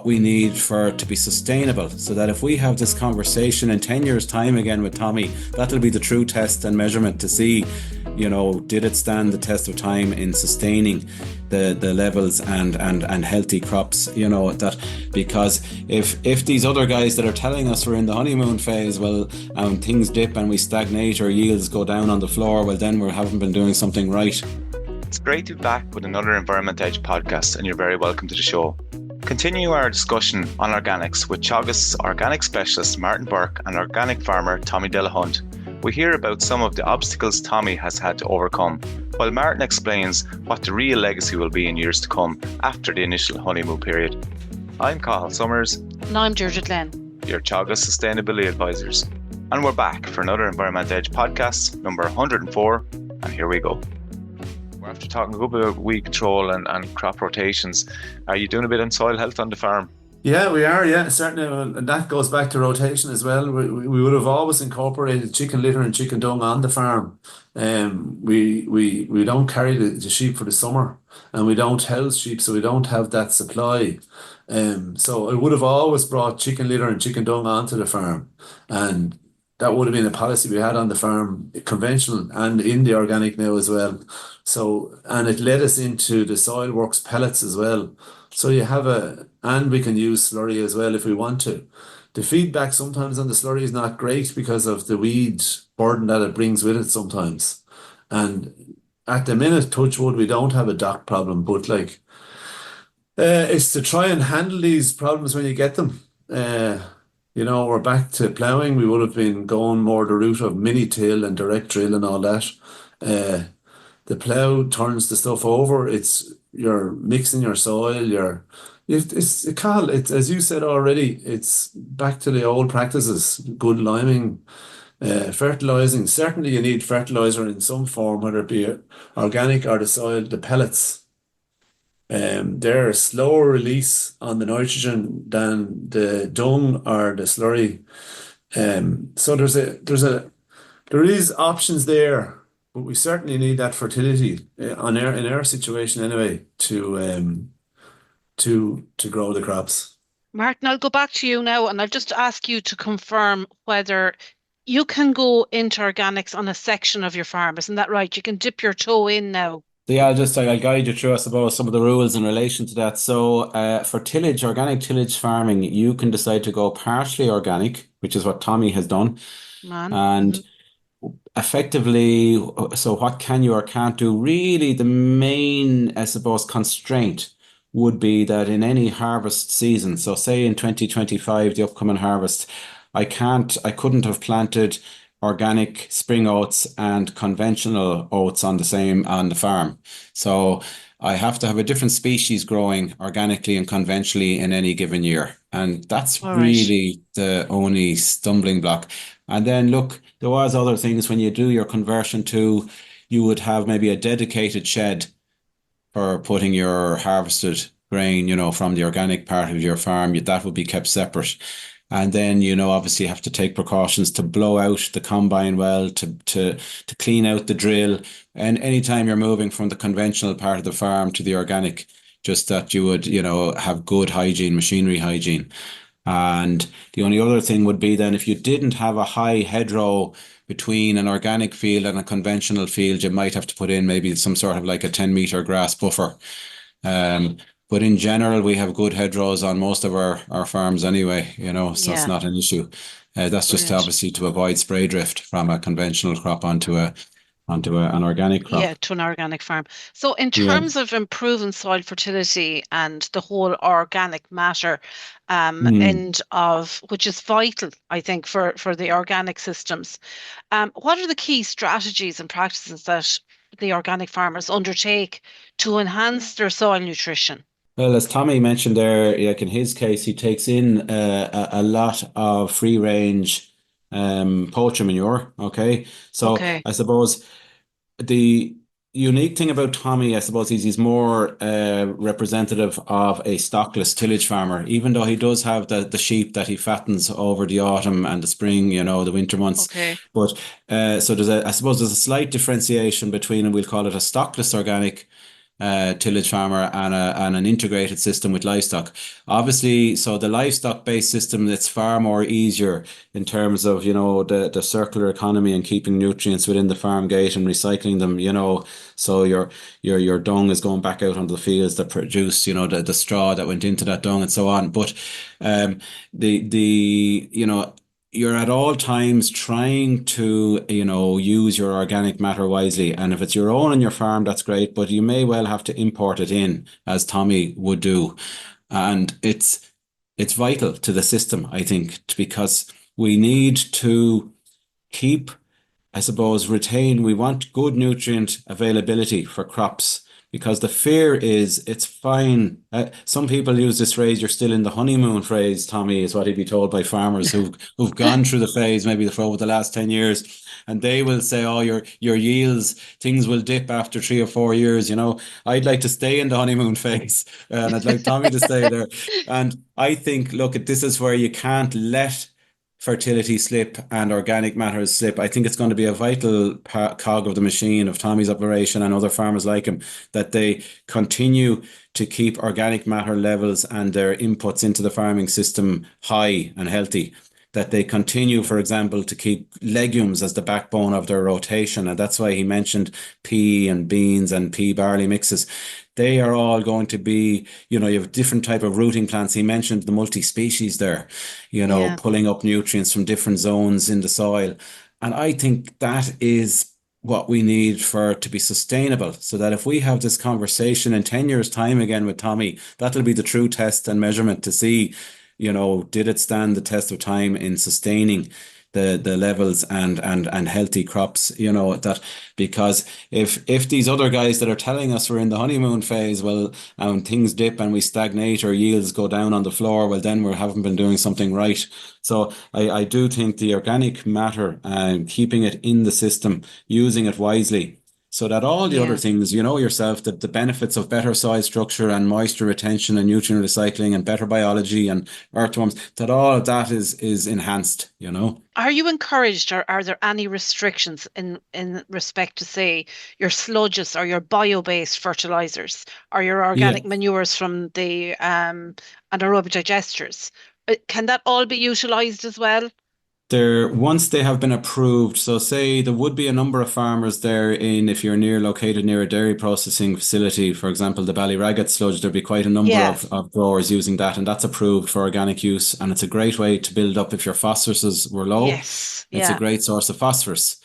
what we need for it to be sustainable, so that if we have this conversation in 10 years time again with Tommy, that'll be the true test and measurement to see, did it stand the test of time in sustaining the levels and healthy crops, that, because if these other guys that are telling us we're in the honeymoon phase, well, and things dip and we stagnate or yields go down on the floor, well, then we haven't been doing something right. It's great to be back with another Environment Edge podcast, and you're very welcome to the show. Continue our discussion on organics with Teagasc organic specialist Martin Bourke and organic farmer Tommy Delahunt. We hear about some of the obstacles Tommy has had to overcome, while Martin explains what the real legacy will be in years to come after the initial honeymoon period. I'm Cathal Summers. And I'm Georgia Glenn, your Teagasc Sustainability Advisors. And we're back for another Environment Edge podcast, number 104, and here we go. We're after talking a good bit about weed control and crop rotations. Are you doing a bit on soil health on the farm? Yeah, we are. Yeah, certainly, and that goes back to rotation as well. We would have always incorporated chicken litter and chicken dung on the farm. We don't carry the sheep for the summer, and we don't house sheep, so we don't have that supply. So I would have always brought chicken litter and chicken dung onto the farm, and that would have been a policy we had on the farm, conventional and in the organic now as well. So, and it led us into the soil works pellets as well. So and we can use slurry as well if we want to. The feedback sometimes on the slurry is not great because of the weed burden that it brings with it sometimes. And at the minute, touch wood, we don't have a dock problem, but it's to try and handle these problems when you get them. We're back to ploughing. We would have been going more the route of mini till and direct drill and all that. The plough turns the stuff over. You're mixing your soil. It's as you said already. It's back to the old practices. Good liming, fertilizing. Certainly, you need fertilizer in some form, whether it be organic or the soil. The pellets. They're a slower release on the nitrogen than the dung or the slurry. So there is options there, but we certainly need that fertility in our situation anyway to grow the crops. Martin, I'll go back to you now, and I'll just ask you to confirm whether you can go into organics on a section of your farm. Isn't that right? You can dip your toe in now. Yeah, I'll guide you through, I suppose, some of the rules in relation to that. So for tillage, organic tillage farming, you can decide to go partially organic, which is what Tommy has done. And effectively, so what can you or can't do? Really, the main, I suppose, constraint would be that in any harvest season, so say in 2025, the upcoming harvest, I couldn't have planted organic spring oats and conventional oats on the farm. So I have to have a different species growing organically and conventionally in any given year. And that's really the only stumbling block. And then look, there was other things when you do your conversion to, you would have maybe a dedicated shed for putting your harvested grain, from the organic part of your farm. That would be kept separate. And then, obviously you have to take precautions to blow out the combine well, to clean out the drill. And anytime you're moving from the conventional part of the farm to the organic, just that you would, have good hygiene, machinery hygiene. And the only other thing would be then if you didn't have a high hedgerow between an organic field and a conventional field, you might have to put in maybe some sort of like a 10-meter grass buffer. But in general, we have good hedgerows on most of our farms anyway, so it's not an issue. That's just obviously to avoid spray drift from a conventional crop onto an organic crop. Yeah, to an organic farm. So in terms of improving soil fertility and the whole organic matter end of, which is vital, I think, for the organic systems, what are the key strategies and practices that the organic farmers undertake to enhance their soil nutrition? Well, as Tommy mentioned there, like in his case, he takes in a lot of free range poultry manure. Okay. So I suppose the unique thing about Tommy, I suppose, is he's more representative of a stockless tillage farmer, even though he does have the sheep that he fattens over the autumn and the spring, the winter months. Okay. But so I suppose there's a slight differentiation between, and we'll call it a stockless organic tillage farmer and an integrated system with livestock. Obviously, so the livestock-based system, it's far more easier in terms of, the circular economy and keeping nutrients within the farm gate and recycling them, so your dung is going back out onto the fields that produce, the straw that went into that dung and so on. But the you're at all times trying to, use your organic matter wisely. And if it's your own on your farm, that's great, but you may well have to import it in, as Tommy would do. And it's vital to the system, I think, because we need to keep, I suppose, we want good nutrient availability for crops, because the fear is it's fine. Some people use this phrase, you're still in the honeymoon phrase, Tommy, is what he'd be told by farmers who've gone through the phase, maybe over the last 10 years. And they will say, oh, your yields, things will dip after 3 or 4 years. I'd like to stay in the honeymoon phase, and I'd like Tommy to stay there. And I think, look, this is where you can't let fertility slip and organic matters slip. I think it's going to be a vital cog of the machine of Tommy's operation and other farmers like him, that they continue to keep organic matter levels and their inputs into the farming system high and healthy. That they continue, for example, to keep legumes as the backbone of their rotation. And that's why he mentioned pea and beans and pea barley mixes. They are all going to be, you have different type of rooting plants. He mentioned the multi-species there, Yeah. pulling up nutrients from different zones in the soil. And I think that is what we need for it to be sustainable, so that if we have this conversation in 10 years' time again with Tommy, that'll be the true test and measurement to see, did it stand the test of time in sustaining the levels and healthy crops, that, because if these other guys that are telling us we're in the honeymoon phase, well, and things dip and we stagnate or yields go down on the floor, well, then we haven't been doing something right. So I do think the organic matter and keeping it in the system, using it wisely, so that all the other Yeah. things, yourself, that the benefits of better soil structure and moisture retention and nutrient recycling and better biology and earthworms, that all of that is enhanced. Are you encouraged, or are there any restrictions in respect to, say, your sludges or your bio-based fertilizers or your Yeah. organic manures from the anaerobic digesters? Can that all be utilized as well? Once they have been approved, so say there would be a number of farmers there if you're located near a dairy processing facility, for example, the Ballyragget sludge, there'd be quite a number Yeah. of growers using that, and that's approved for organic use. And it's a great way to build up if your phosphoruses were low. Yes. It's a Yeah. great source of phosphorus.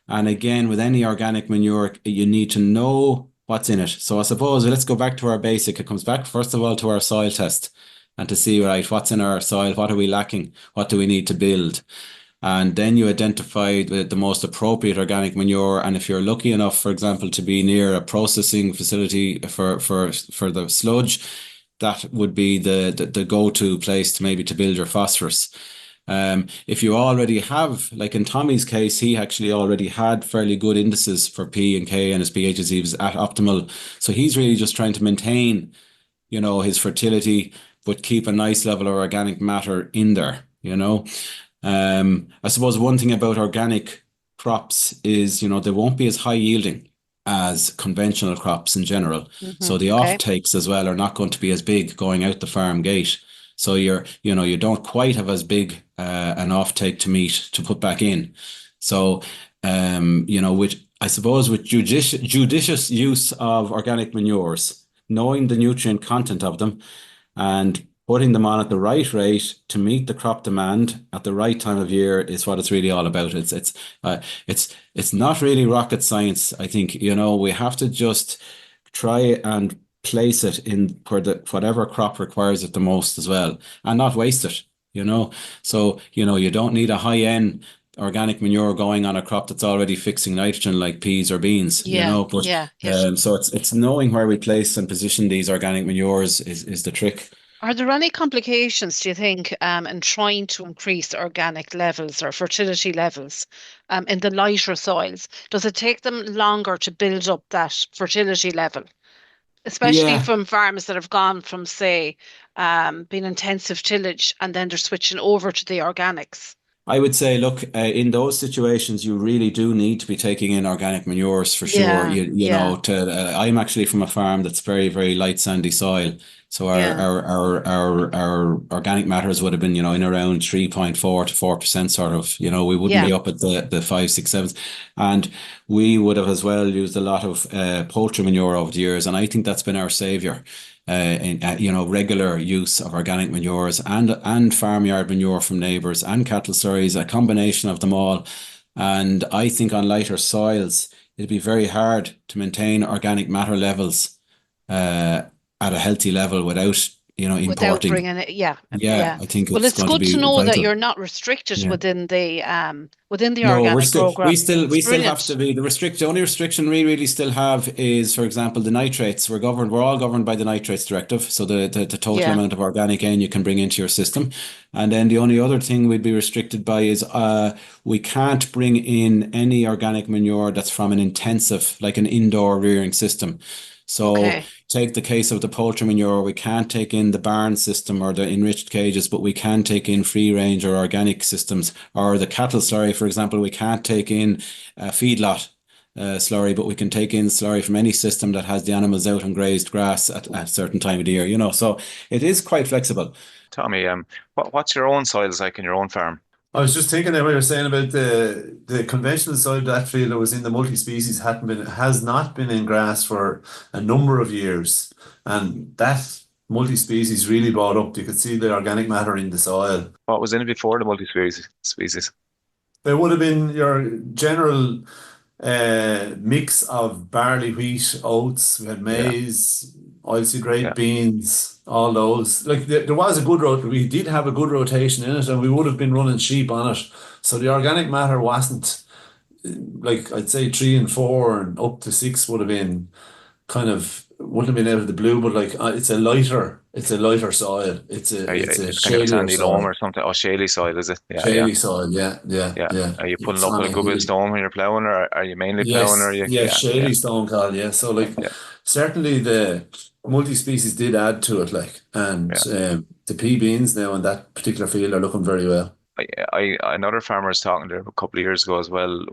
And again, with any organic manure, you need to know what's in it. So I suppose let's go back to our basic. It comes back, first of all, to our soil test and to see, right, what's in our soil, what are we lacking, what do we need to build? And then you identify the most appropriate organic manure. And if you're lucky enough, for example, to be near a processing facility for the sludge, that would be the go-to place to maybe to build your phosphorus. If you already have, like in Tommy's case, he actually already had fairly good indices for P and K, and his pHs, he was at optimal. So he's really just trying to maintain, his fertility, but keep a nice level of organic matter in there. I suppose one thing about organic crops is, they won't be as high yielding as conventional crops in general. So the Okay. offtakes as well are not going to be as big going out the farm gate. So you don't quite have as big an offtake to meet to put back in. So, I suppose with judicious use of organic manures, knowing the nutrient content of them, and putting them on at the right rate to meet the crop demand at the right time of year is what it's really all about. It's not really rocket science. I think, we have to just try and place it in where whatever crop requires it the most as well, and not waste it. So, you don't need a high end organic manure going on a crop that's already fixing nitrogen like peas or beans, Yeah. but Yeah. Yes. so it's knowing where we place and position these organic manures is the trick. Are there any complications, do you think, in trying to increase organic levels or fertility levels in the lighter soils? Does it take them longer to build up that fertility level, especially Yeah, from farms that have gone from, say, being intensive tillage and then they're switching over to the organics? I would say, look, in those situations, you really do need to be taking in organic manures for sure. Yeah, You yeah, know, I'm actually from a farm that's very, very light sandy soil. So yeah, our organic matters would have been, in around 3.4 to 4% sort of, we wouldn't yeah. be up at the 5, 6, 7. And we would have as well used a lot of poultry manure over the years. And I think that's been our savior. Regular use of organic manures and farmyard manure from neighbours and cattle stories, a combination of them all. And I think on lighter soils, it'd be very hard to maintain organic matter levels uh, at a healthy level without, Without importing. bringing it, yeah, Yeah, yeah. I think Well, it's it's going to good to be know that vital. you're not restricted Yeah. within the No, organic program. we It's still have to brilliant. be the only restriction we really still have is, for example, the nitrates. We're all governed by the nitrates directive. So the total Yeah. amount of organic N you can bring into your system. And then the only other thing we'd be restricted by is we can't bring in any organic manure that's from an intensive, like an indoor rearing system. So Okay. take the case of the poultry manure, we can't take in the barn system or the enriched cages, but we can take in free range or organic systems, or the cattle slurry, for example, we can't take in a feedlot slurry, but we can take in slurry from any system that has the animals out on grazed grass at a certain time of the year, so it is quite flexible. Tommy, what's your own soils like in your own farm? I was just thinking that what you're saying about the conventional side of that field that was in the multi-species has not been in grass for a number of years, and that multi-species really brought up. You could see the organic matter in the soil. What was in it before the multi-species? There would have been your general mix of barley, wheat, oats. We had Yeah, maize, oilseed rape yeah. beans, all those. Like there was a good we did have a good rotation in it, and we would have been running sheep on it. So the organic matter wasn't like I'd say 3 and 4 and up to 6 would have been kind of wouldn't have been out of the blue, but like it's a lighter soil. It's a It's kind of a shalier sandy loam soil. or something. Oh, shaly soil, is it? Yeah, yeah, Shaly soil, yeah, yeah, yeah. yeah. Are you pulling It's up on with a a good bit of hill. stone when you're ploughing, or are you mainly ploughing, or are Yes, you? yes, Yeah, yeah, shady stone call, yeah. So like yeah, certainly the multi-species did add to it, like, and yeah. the pea beans now in that particular field are looking very well. Another farmer I was talking to a couple of years ago as well,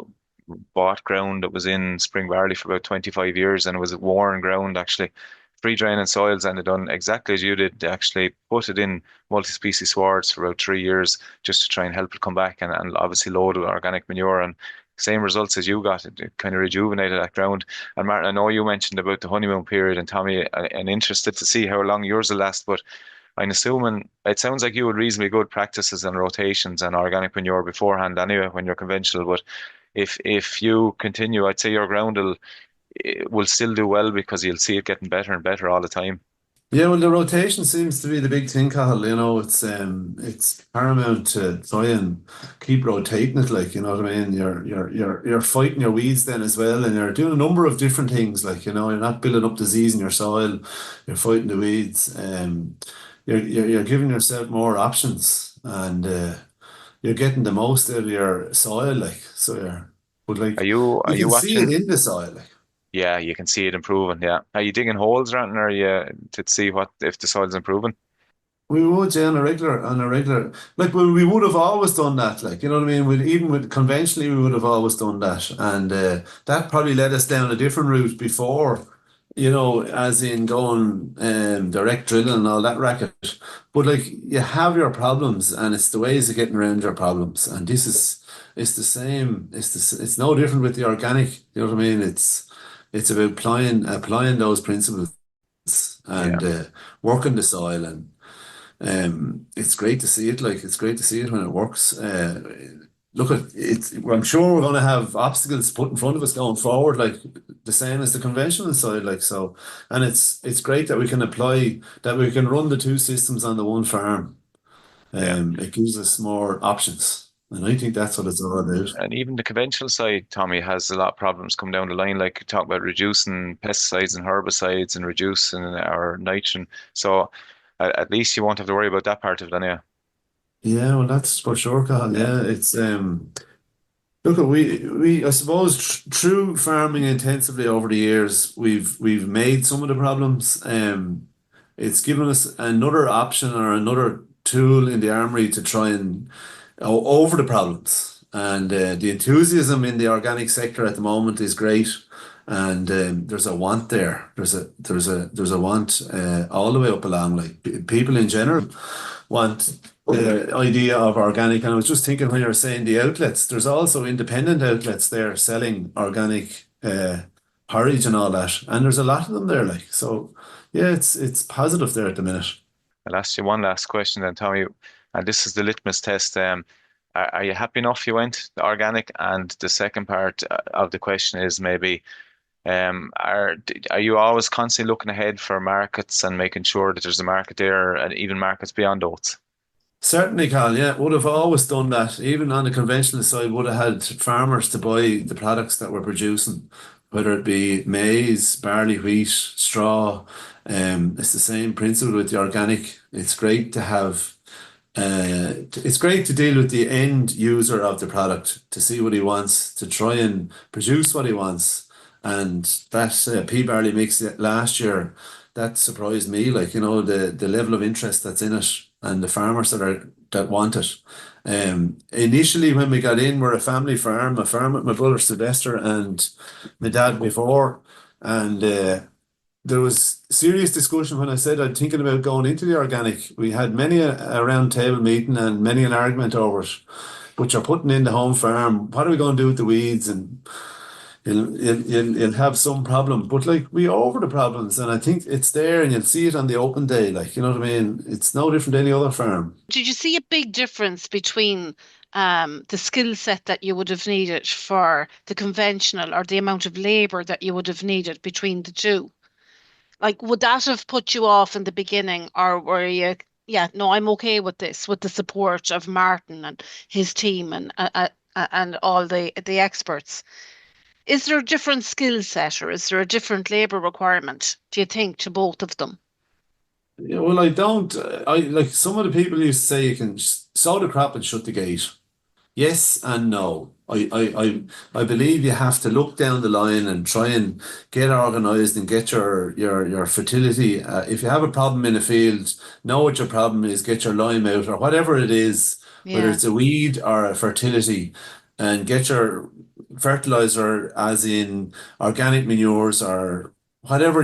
bought ground that was in spring barley for about 25 years, and it was worn ground actually, free draining soils, and they done exactly as you did. They actually put it in multi-species swards for about 3 years just to try and help it come back, and obviously loaded with organic manure, and same results as you got. It kind of rejuvenated that ground. And Martin, I know you mentioned about the honeymoon period, and Tommy, I'm interested to see how long yours will last, but I'm assuming it sounds like you had reasonably good practices and rotations and organic manure beforehand anyway when you're conventional. But if you continue, I'd say your ground will still do well because you'll see it getting better and better all the time. Yeah, well, the rotation seems to be the big thing, Cathal. It's paramount to try and keep rotating it. Like, you know what I mean. You're fighting your weeds then as well, and you're doing a number of different things. Like, you're not building up disease in your soil. You're fighting the weeds. You're giving yourself more options, and you're getting the most out of your soil. Like, so but Are like you are you you can see it watching? in the soil. Like. Yeah, you can see it improving. Yeah. Are you digging holes around, or are you to see what if the soil's improving? We would, yeah, like we would have always done that, like you know what I mean. Even with conventionally, we would have always done that, and that probably led us down a different route before, as in going direct drilling and all that racket. But like you have your problems, and it's the ways of getting around your problems, and it's the same. It's no different with the organic. You know what I mean? It's about applying those principles Yeah. and working the soil and. It's great to see it. Like it's great to see it when it works. Look at it. I'm sure we're going to have obstacles put in front of us going forward, like the same as the conventional side. Like so, and it's great that we can run the two systems on the one farm. Yeah. It gives us more options, and I think that's what it's all about. And even the conventional side, Tommy, has a lot of problems come down the line. Like you talk about reducing pesticides and herbicides and reducing our nitrogen. So at least you won't have to worry about that part of it anyway. Yeah, well, that's for sure, Carl. Yeah, Yeah, it's look, we I suppose through farming intensively over the years, we've made some of the problems. It's given us another option or another tool in the armory to try and over the problems. And the enthusiasm in the organic sector at the moment is great. And there's a want there. There's a want all the way up along. Like people in general want the idea of organic. And I was just thinking when you were saying the outlets, there's also independent outlets there selling organic porridge and all that. And there's a lot of them there. Like so, yeah, it's positive there at the minute. I'll ask you one last question then, Tommy, and this is the litmus test. Are you happy enough you went organic? And the second part of the question is maybe, are you always constantly looking ahead for markets and making sure that there's a market there and even markets beyond oats? Certainly, Carl, yeah, would have always done that. Even on the conventional side, would have had farmers to buy the products that we're producing, whether it be maize, barley, wheat, straw. It's the same principle with the organic. It's great to deal with the end user of the product, to see what he wants, to try and produce what he wants. And that pea barley mix last year, that surprised me. Like, the level of interest that's in it and the farmers that want it. Initially, when we got in, we're a family farm, a farm with my brother Sylvester and my dad before. And there was serious discussion when I said I'm thinking about going into the organic. We had many a round table meeting and many an argument over it. But you're putting in the home farm. What are we going to do with the weeds? And you'll have some problem. But like we over the problems, and I think it's there, and you'll see it on the open day. Like you know what I mean. It's no different than any other farm. Did you see a big difference between the skill set that you would have needed for the conventional or the amount of labour that you would have needed between the two? Like, would that have put you off in the beginning, or were you, yeah, no, I'm okay with this, with the support of Martin and his team and all the experts? Is there a different skill set, or is there a different labour requirement, do you think, to both of them? Yeah, well, I don't. I like some of the people used to say you can sow the crop and shut the gate. Yes and no. I believe you have to look down the line and try and get organised and get your fertility. If you have a problem in a field, know what your problem is, get your lime out or whatever it is, whether Yeah, it's a weed or a fertility, and get your fertilizer, as in organic manures or whatever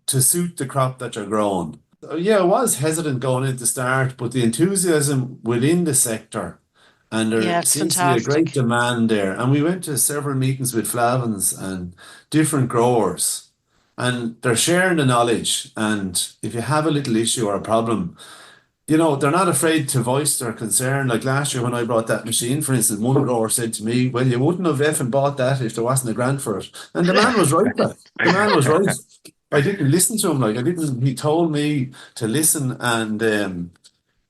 to suit the crop that you're growing. Yeah, I was hesitant going in to start, but the enthusiasm within the sector, and yeah, there it's seems to be a great fantastic. demand there. And we went to several meetings with Flavins and different growers, and they're sharing the knowledge. And if you have a little issue or a problem, they're not afraid to voice their concern. Like last year when I brought that machine, for instance, one grower said to me, "Well, you wouldn't have effing bought that if there wasn't a grant for it." And the man was right. Like, the man was right. I didn't listen to him. Like I didn't. He told me to listen, and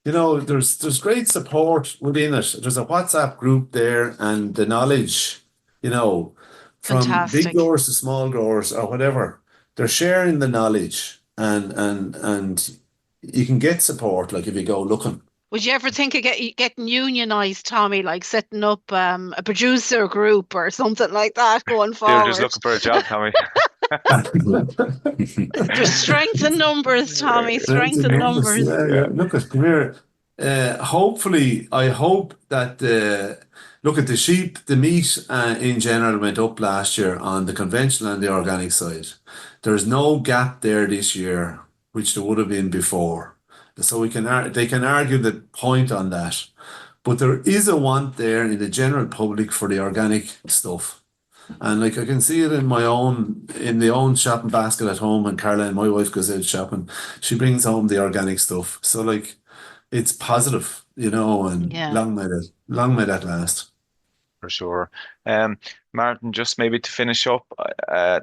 there's great support within it. There's a WhatsApp group there, and the knowledge, you know, from big Fantastic. growers to small growers or whatever, they're sharing the knowledge, and you can get support like if you go looking. Would you ever think of getting unionised, Tommy, like setting up a producer group or something like that going They're just forward? looking for a job, Tommy. There's strength in numbers, Tommy, Friends strength and in numbers. numbers. Yeah, Yeah, yeah. Look at come here. Hopefully, I hope that look at the sheep, the meat in general went up last year on the conventional and the organic side. There's no gap there this year, which there would have been before. So they can argue the point on that, but there is a want there in the general public for the organic stuff. And like I can see it in the own shopping basket at home. And Caroline, my wife, goes out shopping. She brings home the organic stuff. So like, it's positive, and Yeah. long may that last. for sure. Um, Martin, just maybe to finish up,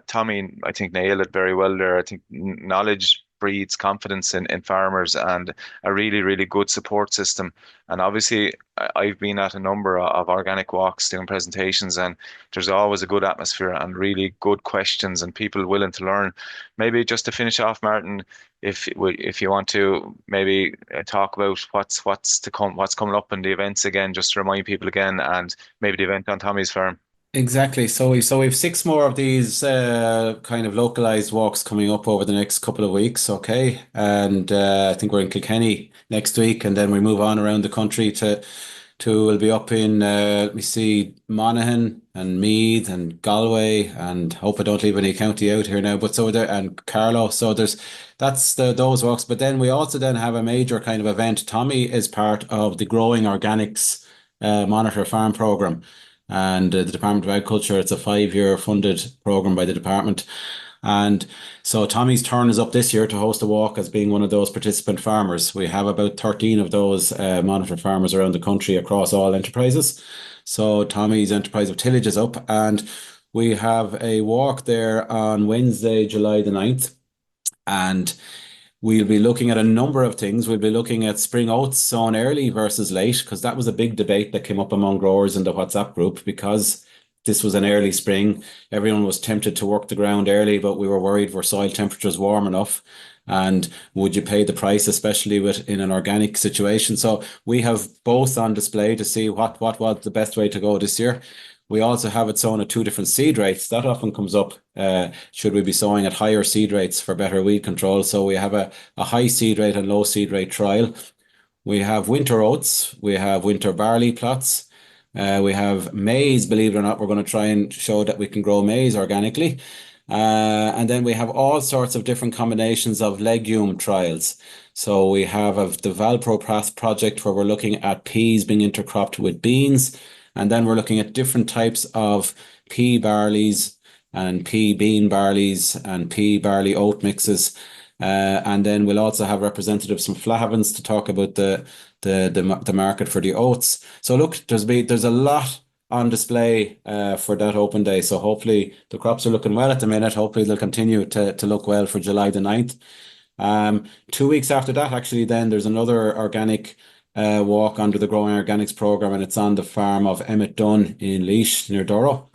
Tommy, I think nailed it very well there. I think knowledge breeds confidence in farmers and a really, really good support system. And obviously, I've been at a number of organic walks doing presentations, and there's always a good atmosphere and really good questions and people willing to learn. Maybe just to finish off, Martin, if you want to maybe talk about what's to come, what's coming up in the events again, just to remind people again, and maybe the event on Tommy's farm. Exactly. So we've six more of these kind of localized walks coming up over the next couple of weeks. Okay, and I think we're in Kilkenny next week, and then we move on around the country to Two will be up in, let me see, Monaghan and Meath and Galway, and hope I don't leave any county out here now, but so there, and Carlow. So that's those walks. But then we also then have a major kind of event. Tommy is part of the Growing Organics Monitor Farm Programme. And the Department of Agriculture, it's a 5-year funded program by the department. And so Tommy's turn is up this year to host a walk as being one of those participant farmers. We have about 13 of those monitor farmers around the country across all enterprises. So Tommy's enterprise of Tillage is up, and we have a walk there on Wednesday, July the 9th. And we'll be looking at a number of things. We'll be looking at spring oats sown early versus late, because that was a big debate that came up among growers in the WhatsApp group, because this was an early spring. Everyone was tempted to work the ground early, but we were worried were soil temperatures warm enough, and would you pay the price, especially in an organic situation. So we have both on display to see what was the best way to go this year. We also have it sown at 2 different seed rates. That often comes up. Should we be sowing at higher seed rates for better weed control? So we have a high seed rate and low seed rate trial. We have winter oats. We have winter barley plots. We have maize. Believe it or not, we're going to try and show that we can grow maize organically. And then we have all sorts of different combinations of legume trials. So we have the Valpro project where we're looking at peas being intercropped with beans. And then we're looking at different types of pea barleys and pea bean barleys and pea barley oat mixes. And then we'll also have representatives from Flahavans to talk about the market for the oats. So look, there's a lot on display for that open day. So hopefully the crops are looking well at the minute. Hopefully they'll continue to look well for July the 9th. 2 weeks after that, actually, then there's another organic walk under the Growing Organics program, and it's on the farm of Emmett Dunn in Laois near Doro.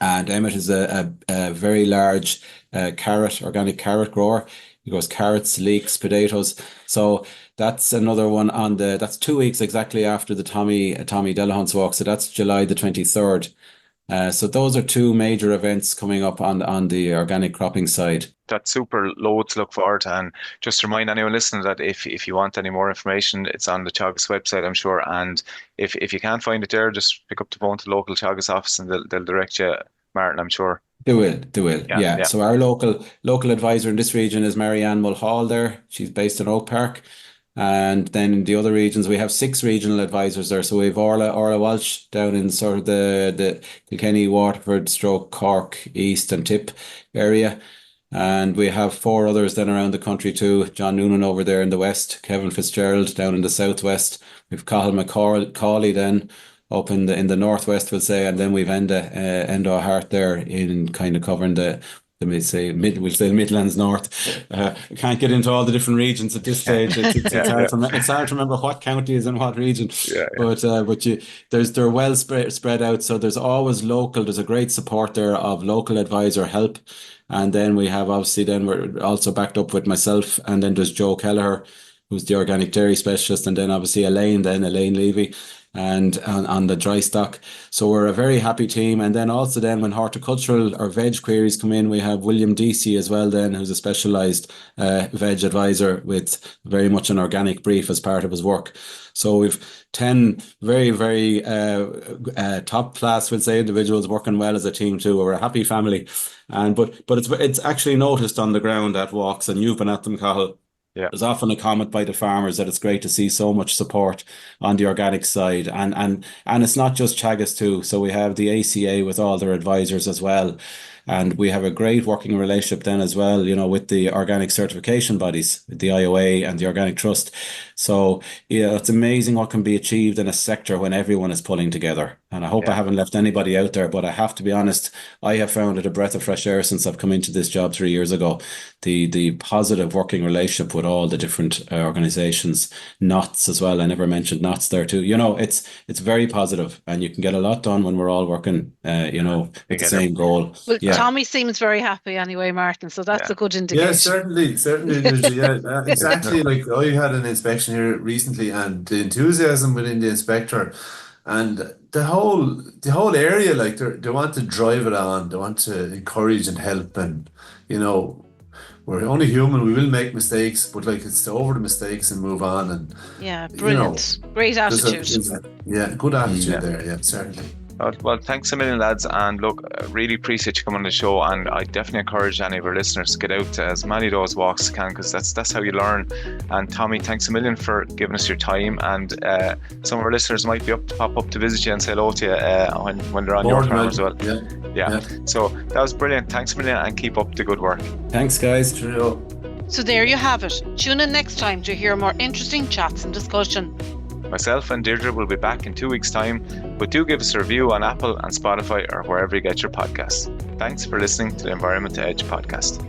And Emmett is a very large organic carrot grower. He grows carrots, leeks, potatoes. So that's another one that's 2 weeks exactly after the Tommy Delahunt's walk. So that's July the 23rd. So those are 2 major events coming up on the organic cropping side. That's super loads to look forward to. And just to remind anyone listening that if you want any more information, it's on the Teagasc website, I'm sure. And if you can't find it there, just pick up the phone to the local Teagasc office and they'll direct you, Martin, I'm sure. They will. Yeah. So our local advisor in this region is Marianne Mulhall there. She's based in Oak Park. And then in the other regions, we have 6 regional advisors there. So we have Orla Walsh down in sort of the Kilkenny, Waterford, Cork, East and Tip area. And we have 4 others then around the country too. John Noonan over there in the west, Kevin Fitzgerald down in the southwest. We've Cathal McCauley then up in the northwest, we'll say, and then we've Enda O'Hart there in kind of covering we'll say Midlands North. I can't get into all the different regions at this stage. It's hard to remember what county is in what region. But they're well spread out. So there's always there's a great support there of local advisor help. And then we have, obviously, then we're also backed up with myself, and then there's Joe Kelleher, who's the organic dairy specialist, and then obviously Elaine Levy, and on the dry stock. So we're a very happy team. And then also then when horticultural or veg queries come in, we have William Deasy as well then, who's a specialised veg advisor with very much an organic brief as part of his work. So we've 10 very, very top class, we'll say, individuals working well as a team too. We're a happy family. But it's actually noticed on the ground at walks, and you've been at them, Cathal. Yeah. There's often a comment by the farmers that it's great to see so much support on the organic side, and it's not just Teagasc too. So we have the ACA with all their advisors as well, and we have a great working relationship then as well, with the organic certification bodies, with the IOA and the Organic Trust. So it's amazing what can be achieved in a sector when everyone is pulling together. And I hope I haven't left anybody out there, but I have to be honest, I have found it a breath of fresh air since I've come into this job 3 years ago. The positive working relationship with all the different organisations, NOTS as well. I never mentioned NOTS there too. It's very positive, and you can get a lot done when we're all working, with the same goal. Well, Tommy seems very happy anyway, Martin. So that's a good indication. Yeah, certainly. Yeah, exactly. Like I had an inspection here recently, and the enthusiasm within the inspector. And the whole area, like they want to drive it on, they want to encourage and help, and we're only human. We will make mistakes, but like it's to over the mistakes and move on. And yeah, brilliant, great attitude. Good attitude there. Yeah, certainly. Well, thanks a million, lads, and look, I really appreciate you coming on the show, and I definitely encourage any of our listeners to get out to as many of those walks as can, because that's how you learn. And Tommy, thanks a million for giving us your time, and some of our listeners might be pop up to visit you and say hello to you when they're on your farm as well. Yeah. So that was brilliant. Thanks a million, and keep up the good work. Thanks, guys. Cheerio. So there you have it. Tune in next time to hear more interesting chats and discussion. Myself and Deirdre will be back in 2 weeks' time, but do give us a review on Apple and Spotify or wherever you get your podcasts. Thanks for listening to the Environment to Edge podcast.